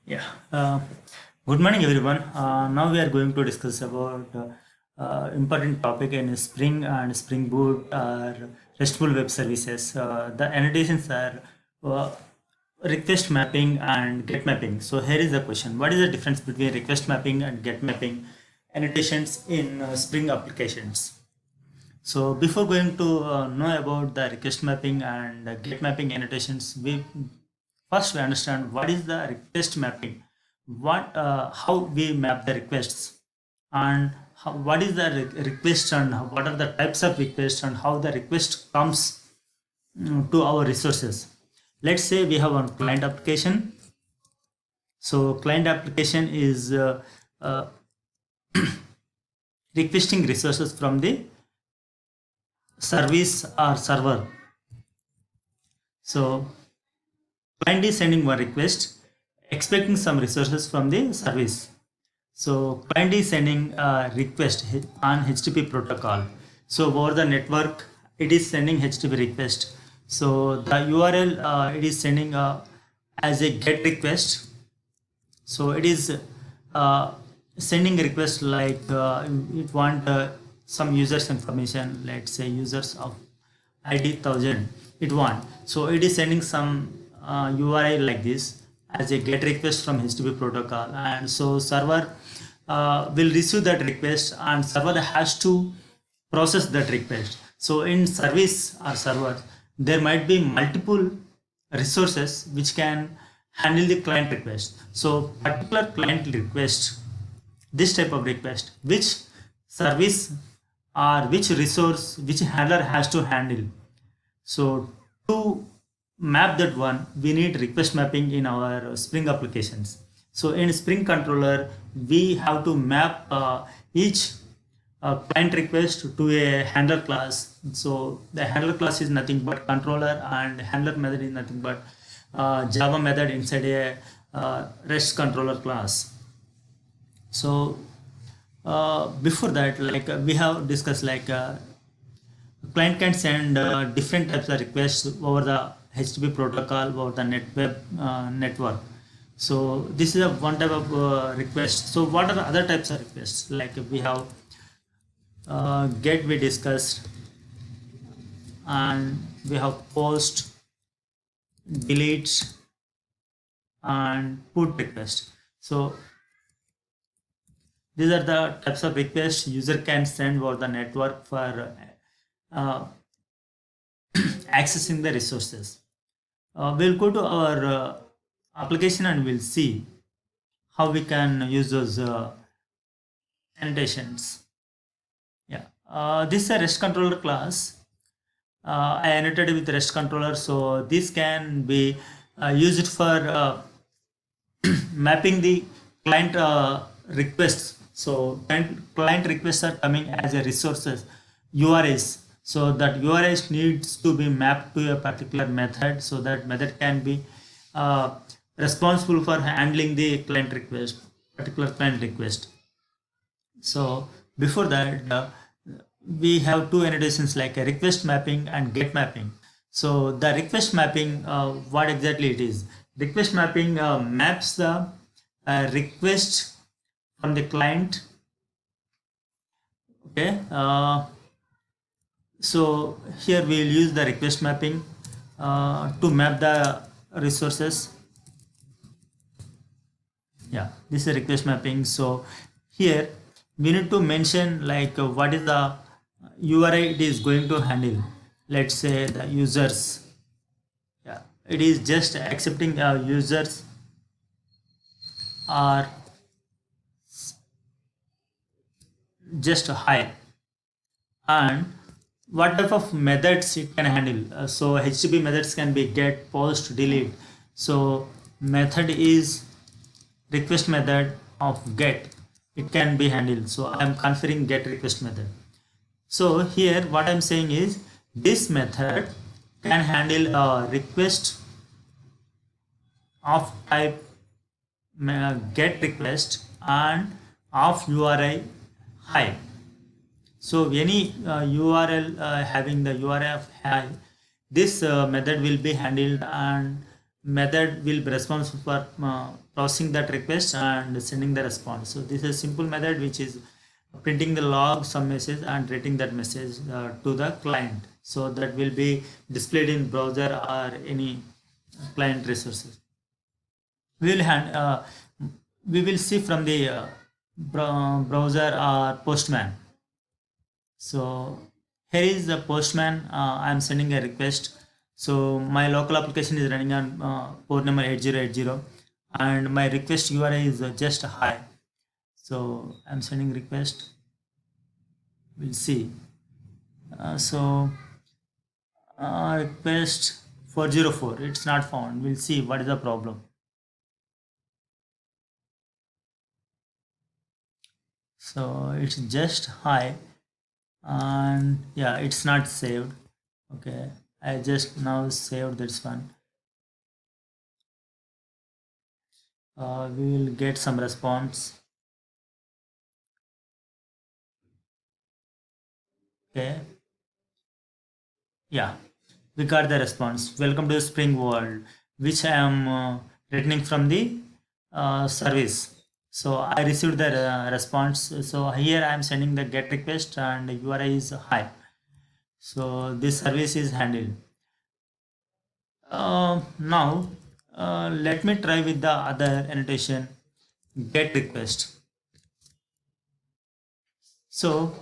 Yeah. Good morning, everyone. Now we are going to discuss about important topic in Spring and Spring Boot are RESTful web services. The annotations are uh, request mapping and get mapping. So here is the question: what is the difference between request mapping and get mapping annotations in Spring applications? So before going to know about the request mapping and get mapping annotations, we understand what is the request mapping, how we map the requests, and what is the request and what are the types of requests and how the request comes to our resources. Let's say we have one client application. So client application is uh, requesting resources from the service or server. So client is sending one request, expecting some resources from the service. So client is sending a request on HTTP protocol. So over the network, it is sending HTTP request. So the URL it is sending as a GET request. So it is uh, sending request like it want some users information. Let's say users of ID 1000 it want. So it is sending some URI like this as a GET request from HTTP protocol, and so server will receive that request, and server has to process that request. So in service or server, there might be multiple resources which can handle the client request. So particular client request, this type of request, which service or which resource, which handler has to handle. So to map that one, we need request mapping in our Spring applications. So in Spring controller, we have to map each client request to a handler class. So the handler class is nothing but controller, and handler method is nothing but Java method inside a REST controller class. So before that, we have discussed client can send different types of requests over the HTTP protocol over the network. So this is a one type of request. So what are the other types of requests? Like we have get, we discussed, and we have post, delete, and put request. So these are the types of requests user can send over the network for uh, accessing the resources. We'll go to our application and we'll see how we can use those annotations. Yeah, this is a REST controller class. I annotated with REST controller, so this can be used for mapping the client requests. So client requests are coming as a resources URIs. So that URIs needs to be mapped to a particular method, so that method can be responsible for handling the client request, particular client request. So before that, we have two annotations like a request mapping and get mapping. So the request mapping, what exactly it is? Request mapping maps the request from the client. Okay. So here we will use the request mapping to map the resources. Yeah, this is a request mapping. So here we need to mention what is the URI it is going to handle. Let's say the users. Yeah, it is just accepting users are just hi, and what type of methods it can handle. So HTTP methods can be get, post, delete. So method is request method of get, it can be handled. So I am conferring get request method. So here what I'm saying is this method can handle a request of type get request and of URI hi. So any URL having the URI of hi, this method will be handled, and method will be responsible for processing that request and sending the response. So this is a simple method which is printing the log some message and writing that message to the client, so that will be displayed in browser or any client resources. We will hand we will see from the browser or Postman. So here is the Postman. I am sending a request. So my local application is running on port number 8080, and my request URI is just hi. So I'm sending request. We'll see. Request 404. It's not found. We'll see what is the problem. So it's just hi, and yeah, it's not saved. Okay, I just now saved this one. We will get some response. Okay, yeah, we got the response. Welcome to Spring World, which I am returning from the service. So I received the response. So here I am sending the get request and URI is hi. So this service is handled. Now let me try with the other annotation, get request. So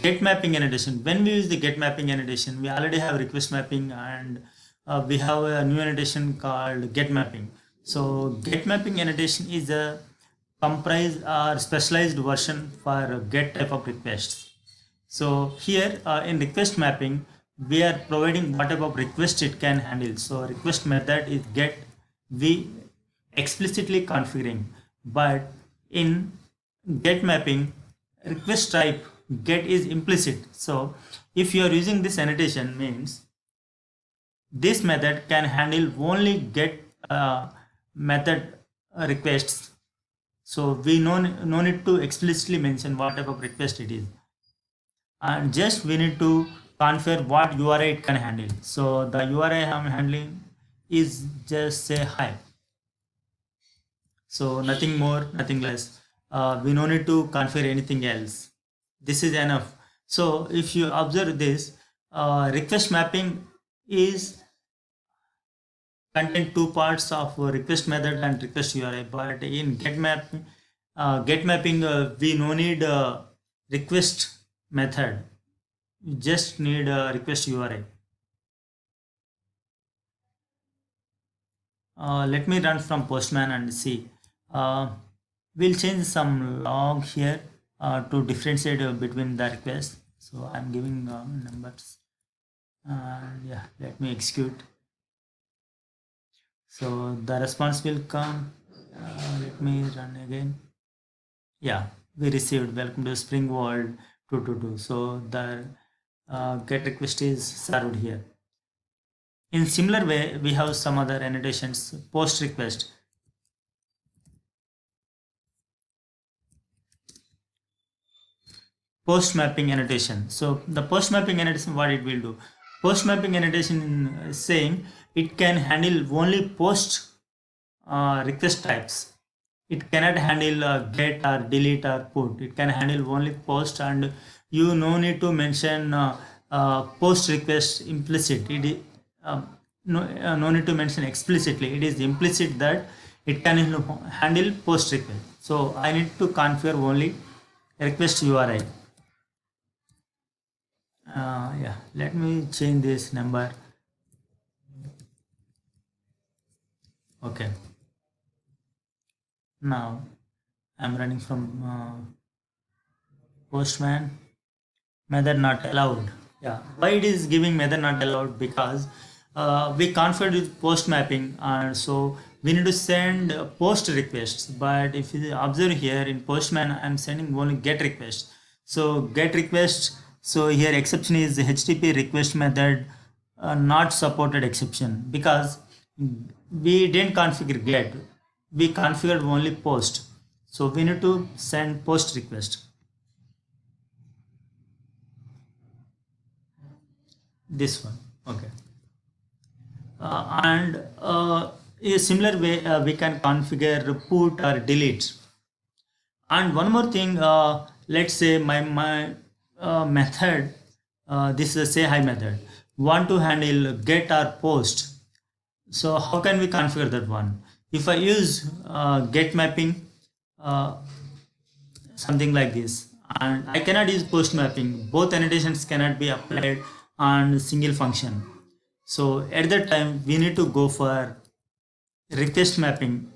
get mapping annotation. When we use the get mapping annotation, we already have request mapping, and we have a new annotation called get mapping. So get mapping annotation is a comprised or specialized version for get type of requests. So here in request mapping, we are providing what type of request it can handle. So request method is get, we explicitly configuring, but in get mapping, request type get is implicit. So if you are using this annotation, means this method can handle only get method requests. So we no need to explicitly mention what type of request it is, and just we need to configure what URI it can handle. So the URI I'm handling is just say hi. So nothing more, nothing less. We no need to configure anything else. This is enough. So if you observe this, request mapping is contain two parts of request method and request URI. But in get mapping, we no need request method. You just need a request URI. Let me run from Postman and see. Uh, we'll change some log here to differentiate between the requests. So I'm giving numbers. Yeah, let me execute. So the response will come. Let me run again. Yeah, we received welcome to Spring World 222. So the get request is served here. In similar way, we have some other annotations. Post request. Post mapping annotation. So the post mapping annotation, what it will do? Post mapping annotation is saying it can handle only post request types. It cannot handle get or delete or put. It can handle only post, and you no need to mention post request implicit. No need to mention explicitly. It is implicit that it can handle post request. So I need to configure only request URI. Yeah, let me change this number. Okay, now I'm running from Postman. Method not allowed. Yeah, why it is giving method not allowed? Because we configured with post mapping, and so we need to send post requests. But if you observe here in Postman, I'm sending only get request. So get request. So here exception is the HTTP request method not supported exception, because we didn't configure get. We configured only post. So we need to send post request. This one. Okay. And In a similar way, we can configure put or delete. And one more thing, let's say my method, this is a say hi method, want to handle get or post. So how can we configure that one? If I use get mapping, uh, something like this, and I cannot use post mapping. Both annotations cannot be applied on single function. So at that time, we need to go for request mapping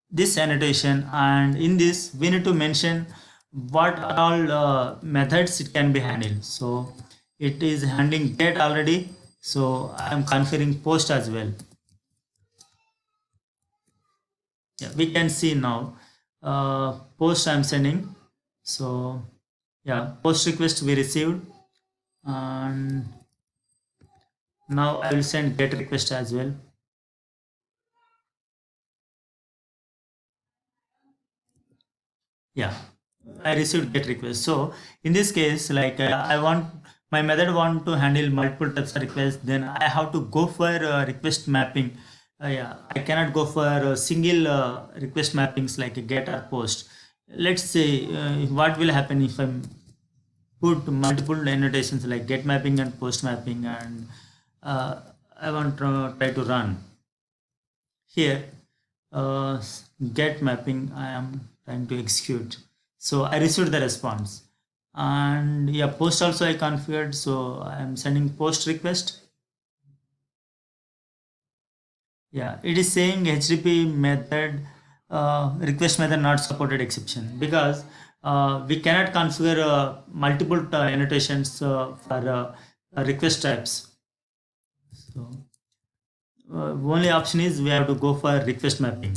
this annotation, and in this we need to mention what are all methods it can be handled. So it is handling get already, so I am configuring post as well. Yeah, we can see now post I'm sending. So yeah, post request we received, and now I will send get request as well. Yeah, I received get request. So in this case, like I want my method want to handle multiple types of requests, then I have to go for request mapping. Yeah, I cannot go for single request mappings like a get or post. Let's say what will happen if I put multiple annotations like get mapping and post mapping, and uh, I want to try to run here. uh, Get mapping I am trying to execute. So I received the response, and yeah, post also I configured, so I am sending post request. Yeah, it is saying HTTP method request method not supported exception, because we cannot configure multiple annotations for request types. So only option is we have to go for request mapping.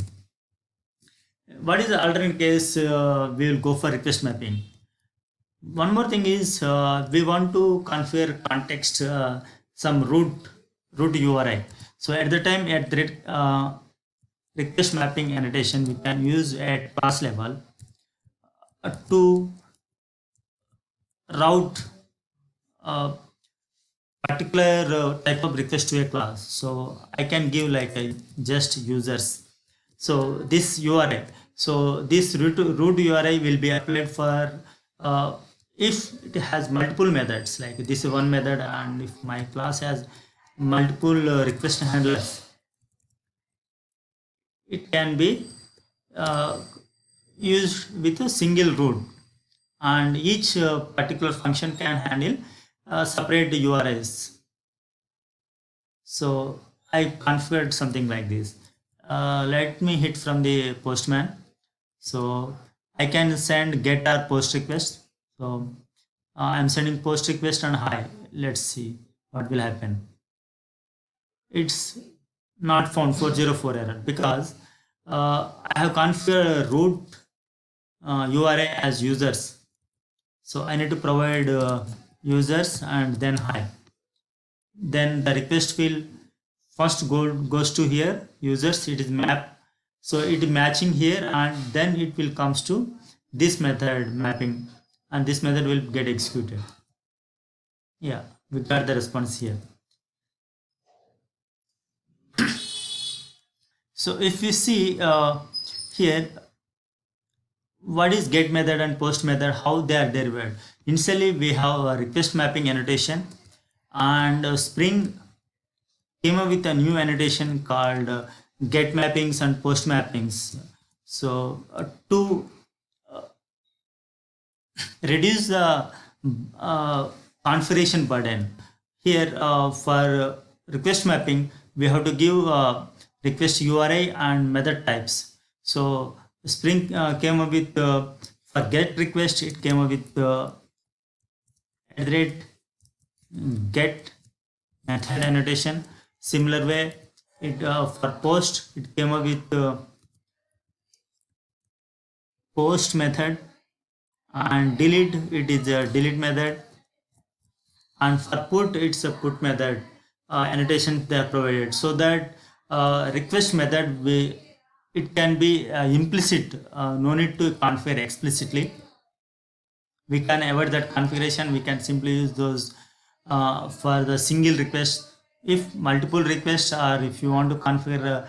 What is the alternate case? We will go for request mapping. One more thing is we want to configure context some root URI. So at the time at the request mapping annotation, we can use at class level to route a particular type of request to a class. So I can give like a just users. So this URI, so this root URI will be applied for if it has multiple methods, like this is one method, and if my class has multiple request handlers, it can be uh, used with a single root, and each particular function can handle separate URIs. So I configured something like this. Let me hit from the postman. So I can send get or post request. So I'm sending post request and hi. Let's see what will happen. It's not found 404 error, because I have configured root URI as users. So I need to provide users and then hi. Then the request will first goes to here users, it is map, so it is matching here, and then it will comes to this method mapping, and this method will get executed. Yeah, we got the response here. So if you see here, what is get method and post method, how they are derived. Initially we have a request mapping annotation, and Spring came up with a new annotation called get mappings and post mappings. So to reduce the configuration burden, here for request mapping we have to give request URI and method types. So Spring came up with for get request, it came up with at the rate get method annotation. Similar way, it for post it came up with post method, and delete it is a delete method, and for put it's a put method annotation they are provided, so that request method we it can be implicit, no need to configure explicitly. We can avoid that configuration, we can simply use those for the single request. if multiple requests or if you want to configure